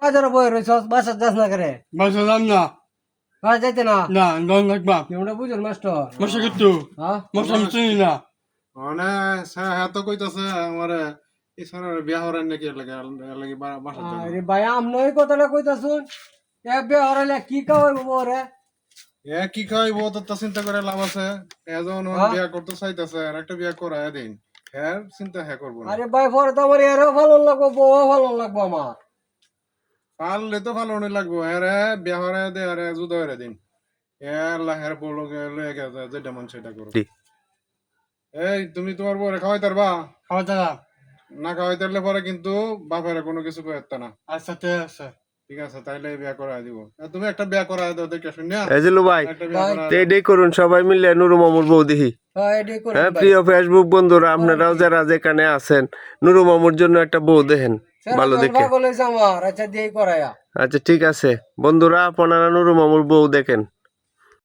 বাজারে বই রয়েছ বাসা যাস না করে বাসা যাম না বাসা যাইতে না না দন লাগবা কেমন বুঝুন মাস্টার মশা কিট্টু হ্যাঁ মশা আমি চিনি না মানে হ্যাঁ তো কইতাছে আমারে ইসানের বিয়া হরার নাকি লাগে বাসার জন্য আরে ভাই আমনে ওই কথাটা কইতাছুন এ বে হরালে কি কাওয়াইবো বরে এ কি খাইবো তো চিন্তা করে লাভ আছে এজন বিয়া করতে চাইতাছে আর একটা বিয়া করায় দিন হ্যাঁ চিন্তা হ্যাঁ করবো না আরে ভাই পরে তো আমার এরও ভালো লাগবো বউ ভালো লাগবো আমার পারলে তো ভালো অনেক লাগবো হ্যাঁ রে বিয়া হরায় দে আরে জুদা হরে দিন আল্লাহ হ্যাঁ বলো লয়ে গেছে যেটা মন সেটা করো এই তুমি তোমার বউরে খাওয়াই তারবা খাওয়া দাওয়া না খাওয়াই তারলে পরে কিন্তু বাপেরা কোনো কিছু কইতে না আচ্ছা ঠিক আছে ঠিক আছে তাইলে বিয়া করায় দিব আর তুমি একটা বিয়া করায় দাও দেখে শুনি না এই যে লো ভাই একটা বিয়া করায় এটাই করুন সবাই মিলে নুরু মামুর বউ দেখি হ্যাঁ এটাই করুন হ্যাঁ ভাই প্রিয় ফেসবুক বন্ধুরা আপনারাও যারা যেখানে আছেন নুরু মামুর জন্য একটা বউ দেখেন ভালো দেখে পাগল হয়েছে আমার আচ্ছা দিয়েই করায়া আচ্ছা ঠিক আছে বন্ধুরা আপনারা নুরু মামুর বউ দেখেন